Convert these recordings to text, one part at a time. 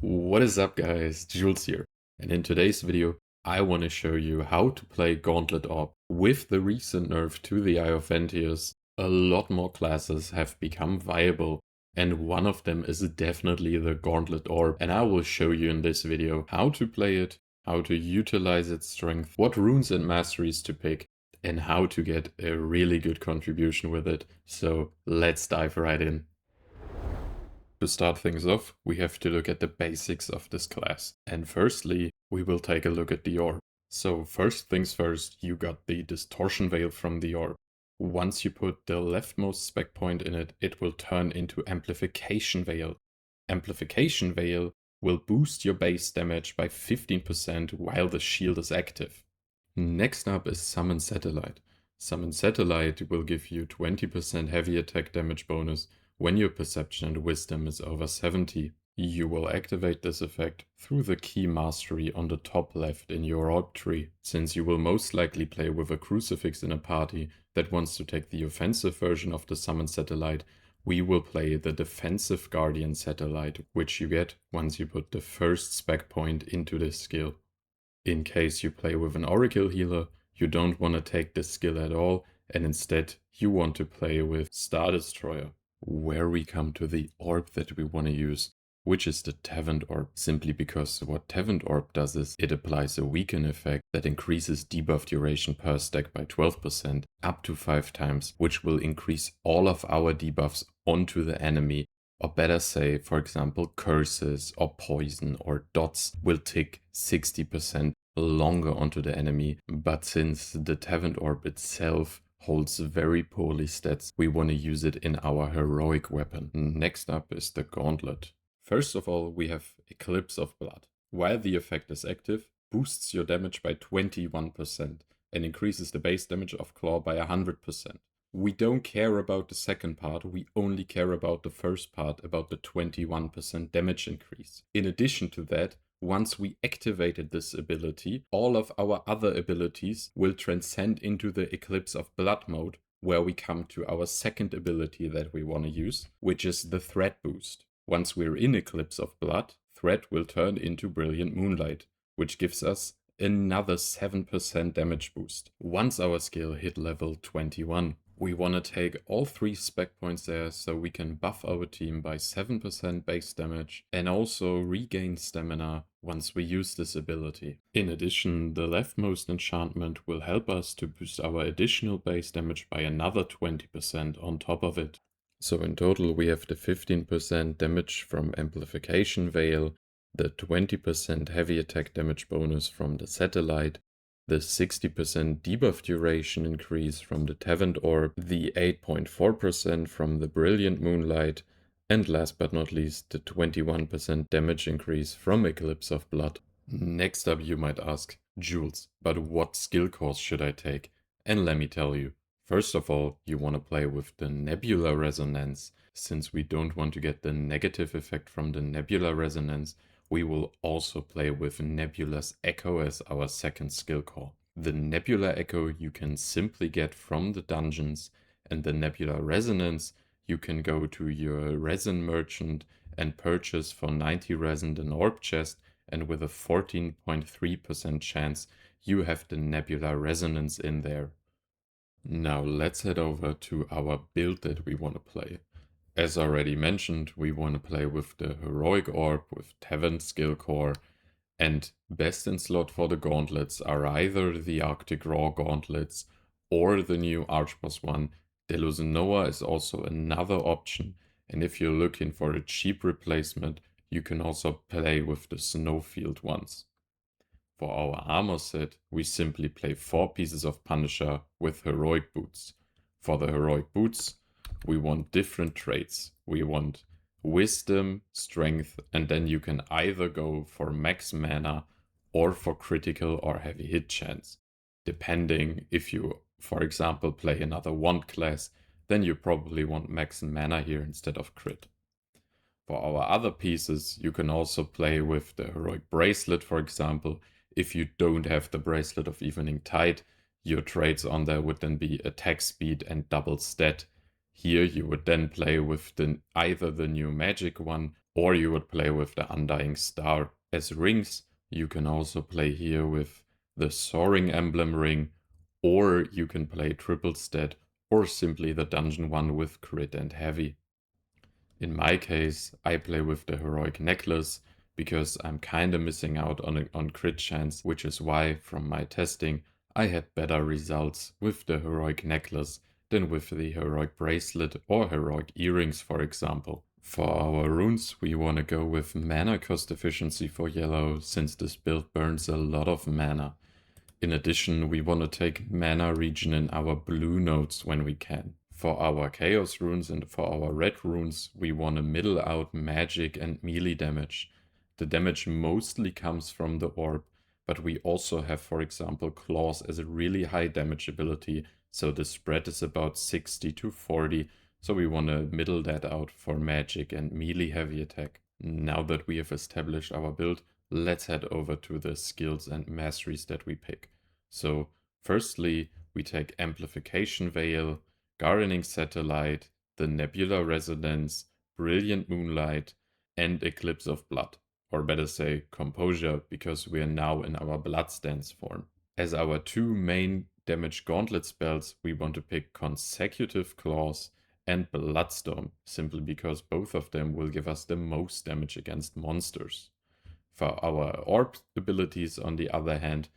What is up guys, Jules here, and in today's video I want to show you how to play Gauntlet Orb. With the recent nerf to the Eye of Ventius, a lot more classes have become viable, and one of them is definitely the Gauntlet Orb, and I will show you in this video how to play it, how to utilize its strength, what runes and masteries to pick, and how to get a really good contribution with it. So let's dive right in. To start things off, we have to look at the basics of this class. And firstly, we will take a look at the orb. So first things first, you got the distortion veil from the orb. Once you put the leftmost spec point in it, it will turn into amplification veil. Amplification veil will boost your base damage by 15% while the shield is active. Next up is Summon Satellite. Summon Satellite will give you 20% heavy attack damage bonus when your perception and wisdom is over 70. You will activate this effect through the key mastery on the top left in your orb tree. Since you will most likely play with a crucifix in a party that wants to take the offensive version of the Summon Satellite, we will play the defensive Guardian Satellite, which you get once you put the first spec point into this skill. In case you play with an Oracle healer, you don't want to take this skill at all, and instead you want to play with Star Destroyer. Where we come to the orb that we want to use, which is the Tavern Orb, simply because what Tavern Orb does is it applies a weaken effect that increases debuff duration per stack by 12% up to 5 times, which will increase all of our debuffs onto the enemy, or better say, for example, curses or poison or dots will tick 60% longer onto the enemy, but since the Tavern Orb itself holds very poorly stats, we want to use it in our heroic weapon. Next up is the Gauntlet. First of all, we have Eclipse of Blood. While the effect is active, boosts your damage by 21% and increases the base damage of Claw by 100%. We don't care about the second part, we only care about the first part, about the 21% damage increase. In addition to that, once we activated this ability, all of our other abilities will transcend into the Eclipse of Blood mode, where we come to our second ability that we want to use, which is the Threat boost. Once we're in Eclipse of Blood, Threat will turn into Brilliant Moonlight, which gives us another 7% damage boost. Once our skill hit level 21, we want to take all 3 spec points there so we can buff our team by 7% base damage and also regain stamina once we use this ability. In addition, the leftmost enchantment will help us to boost our additional base damage by another 20% on top of it. So in total we have the 15% damage from Amplification Veil, the 20% heavy attack damage bonus from the Satellite, the 60% debuff duration increase from the Tavern Orb, the 8.4% from the Brilliant Moonlight, and last but not least the 21% damage increase from Eclipse of Blood. Next up you might ask, Jules, but what skill course should I take? And let me tell you, first of all, you want to play with the Nebula Resonance. Since we don't want to get the negative effect from the Nebula Resonance, we will also play with Nebula's Echo as our second skill core. The Nebula Echo you can simply get from the dungeons, and the Nebula Resonance you can go to your resin merchant and purchase for 90 resin an orb chest, and with a 14.3% chance you have the Nebula Resonance in there. Now let's head over to our build that we want to play. As already mentioned, we want to play with the Heroic Orb with Tavern Skill Core, and best in slot for the Gauntlets are either the Arctic Raw Gauntlets or the new Archboss one. Delusionoa is also another option, and if you're looking for a cheap replacement, you can also play with the Snowfield ones. For our armor set, we simply play 4 pieces of Punisher with Heroic Boots. For the Heroic Boots, we want different traits. We want Wisdom, Strength, and then you can either go for max mana or for critical or heavy hit chance. Depending if you, for example, play another wand class, then you probably want max mana here instead of crit. For our other pieces, you can also play with the Heroic Bracelet, for example. If you don't have the Bracelet of Evening Tide, your traits on there would then be attack speed and double stat. Here you would then play with either the new magic one Or you would play with the Undying Star. As rings, you can also play here with the Soaring Emblem ring, or you can play triple stat, or simply the dungeon one with crit and heavy. In my case, I play with the Heroic Necklace because I'm kinda missing out on crit chance, which is why, from my testing, I had better results with the Heroic Necklace than with the Heroic Bracelet or Heroic Earrings, for example. For our runes, we want to go with mana cost efficiency for yellow, since this build burns a lot of mana. In addition, we want to take mana regen in our blue nodes when we can. For our chaos runes and for our red runes, we want to middle out magic and melee damage. The damage mostly comes from the orb, but we also have, for example, claws as a really high damage ability, so the spread is about 60 to 40, so we want to middle that out for magic and melee heavy attack. Now that we have established our build, let's head over to the skills and masteries that we pick. So firstly, we take Amplification Veil, Gardening Satellite, the Nebula Resonance, Brilliant Moonlight, and Eclipse of Blood. Or better say, Composure, because we are now in our Blood Stance form. As our two main damage gauntlet spells, we want to pick Consecutive Claws and Bloodstorm, simply because both of them will give us the most damage against monsters. For our orb abilities, on the other hand,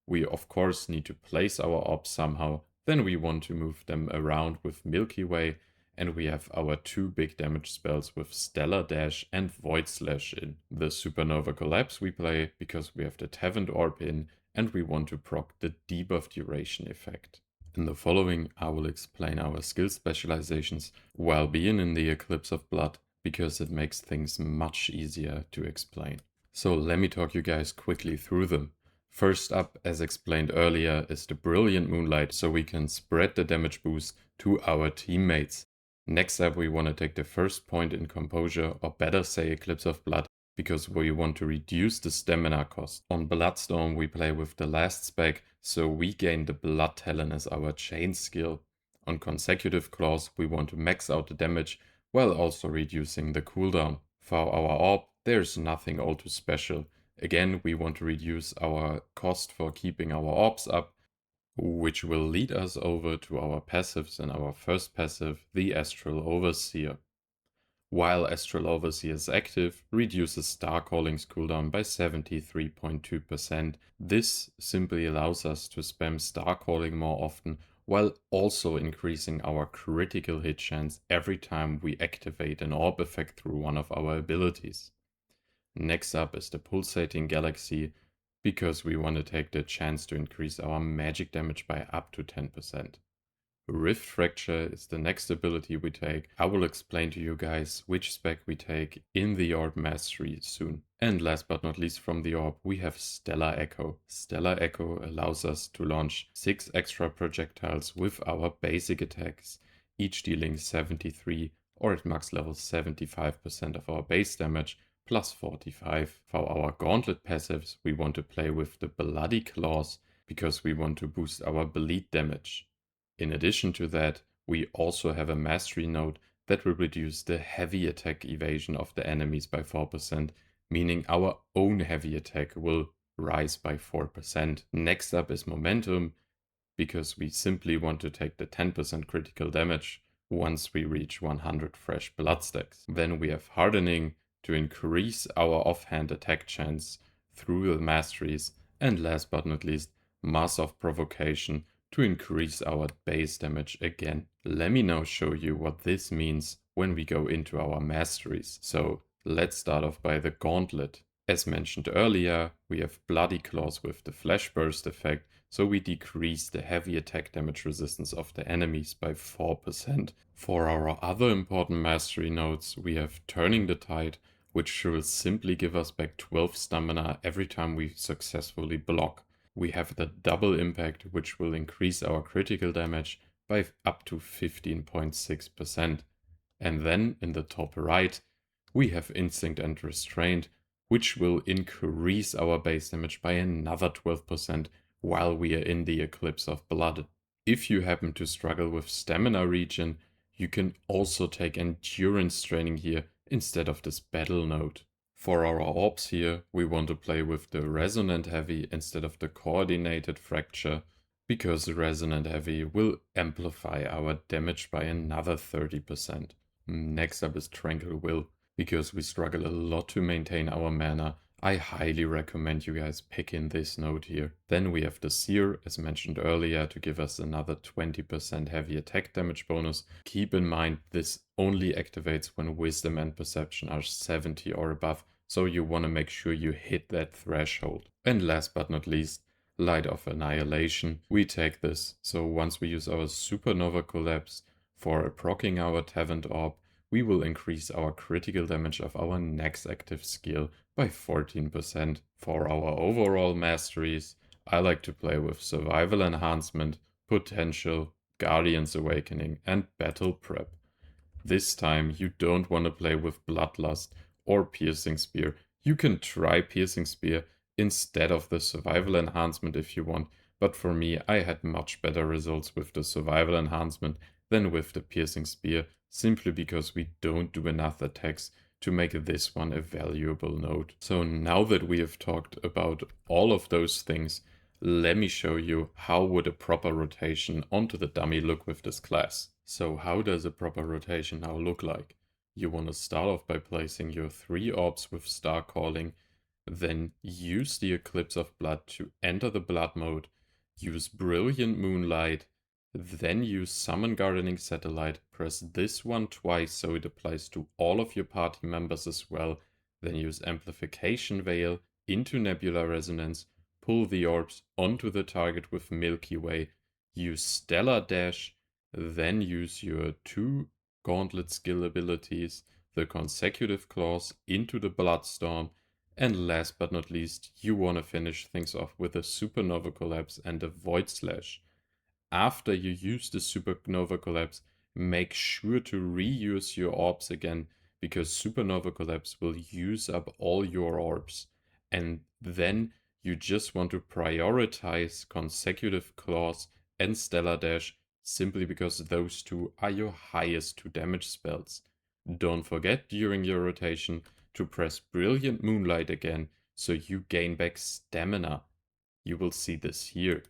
we of course need to place our orbs somehow, then we want to move them around with Milky Way, and we have our two big damage spells with Stellar Dash and Void Slash in. The Supernova Collapse we play because we have the Tavern Orb in, and we want to proc the debuff duration effect. In the following, I will explain our skill specializations while being in the Eclipse of Blood, because it makes things much easier to explain. So let me talk you guys quickly through them. First up, as explained earlier, is the Brilliant Moonlight, so we can spread the damage boost to our teammates. Next up, we want to take the first point in Composure, or better say Eclipse of Blood, because we want to reduce the stamina cost. On Bloodstorm, we play with the last spec, so we gain the Blood Talon as our chain skill. On Consecutive Claws, we want to max out the damage, while also reducing the cooldown. For our Orb, there's nothing all too special. Again, we want to reduce our cost for keeping our orbs up, which will lead us over to our passives, and our first passive, the Astral Overseer. While Astral Overseer is active, reduces Star Calling's cooldown by 73.2%. This simply allows us to spam Star Calling more often, while also increasing our critical hit chance every time we activate an orb effect through one of our abilities. Next up is the Pulsating Galaxy, because we want to take the chance to increase our magic damage by up to 10%. Rift Fracture is the next ability we take. I will explain to you guys which spec we take in the Orb-Mastery soon. And last but not least from the Orb, we have Stellar Echo. Stellar Echo allows us to launch 6 extra projectiles with our basic attacks, each dealing 73 or at max level 75% of our base damage, plus 45. For our Gauntlet passives, we want to play with the Bloody Claws, because we want to boost our bleed damage. In addition to that, we also have a mastery node that will reduce the heavy attack evasion of the enemies by 4%, meaning our own heavy attack will rise by 4%. Next up is Momentum, because we simply want to take the 10% critical damage once we reach 100 fresh blood stacks. Then we have Hardening to increase our offhand attack chance through the masteries, and last but not least, Mass of Provocation to increase our base damage again. Let me now show you what this means when we go into our masteries. So let's start off by the Gauntlet. As mentioned earlier, we have Bloody Claws with the Flash Burst effect, so we decrease the heavy attack damage resistance of the enemies by 4%. For our other important mastery nodes, we have Turning the Tide, which will simply give us back 12 stamina every time we successfully block. We have the Double Impact, which will increase our critical damage by up to 15.6%. And then in the top right, we have Instinct and Restraint, which will increase our base damage by another 12% while we are in the Eclipse of Blood. If you happen to struggle with stamina regen, you can also take Endurance Training here instead of this battle node. For our orbs here, we want to play with the resonant heavy instead of the coordinated fracture, because resonant heavy will amplify our damage by another 30%. Next up is Tranquil Will. Because we struggle a lot to maintain our mana, I highly recommend you guys pick in this node here. Then we have the Seer, as mentioned earlier, to give us another 20% heavy attack damage bonus. Keep in mind, this only activates when Wisdom and Perception are 70 or above, so you want to make sure you hit that threshold. And last but not least, Light of Annihilation. We take this, so once we use our Supernova Collapse for proccing our Taverned Orb, we will increase our critical damage of our next active skill by 14%. For our overall masteries, I like to play with Survival Enhancement, Potential, Guardian's Awakening, and Battle Prep. This time you don't want to play with Bloodlust or Piercing Spear. You can try Piercing Spear instead of the Survival Enhancement if you want, but for me I had much better results with the Survival Enhancement than with the Piercing Spear, simply because we don't do enough attacks to make this one a valuable node. So now that we have talked about all of those things, let me show you how would a proper rotation onto the dummy look with this class. So how does a proper rotation now look like? You want to start off by placing your 3 orbs with Star Calling, then use the Eclipse of Blood to enter the blood mode, use Brilliant Moonlight, then use Summon Gardening Satellite, press this one twice so it applies to all of your party members as well, then use Amplification Veil into Nebula Resonance, pull the orbs onto the target with Milky Way, use Stellar Dash, then use your 2 Gauntlet skill abilities, the Consecutive Claws into the Bloodstorm, and last but not least, you want to finish things off with a Supernova Collapse and a Void Slash. After you use the Supernova Collapse, make sure to reuse your orbs again, because Supernova Collapse will use up all your orbs. And then you just want to prioritize Consecutive Claws and Stellar Dash, simply because those two are your highest 2 damage spells. Don't forget during your rotation to press Brilliant Moonlight again, so you gain back stamina. You will see this here.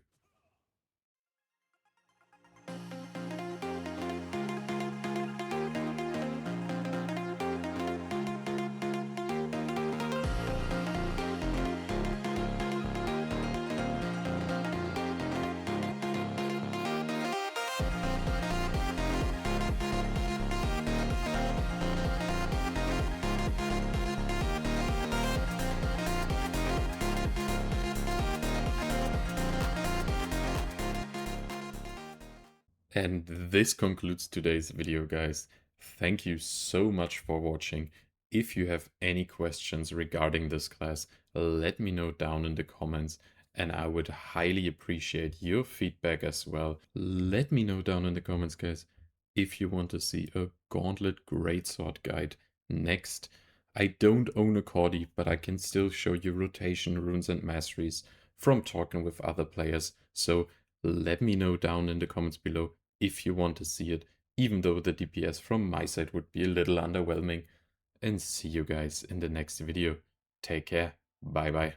And this concludes today's video, guys. Thank you so much for watching. If you have any questions regarding this class, let me know down in the comments, and I would highly appreciate your feedback as well. Let me know down in the comments, guys, if you want to see a Gauntlet Greatsword guide next. I don't own a Cordy, but I can still show you rotation runes and masteries from talking with other players, so let me know down in the comments below if you want to see it, even though the DPS from my side would be a little underwhelming. And see you guys in the next video. Take care. Bye bye.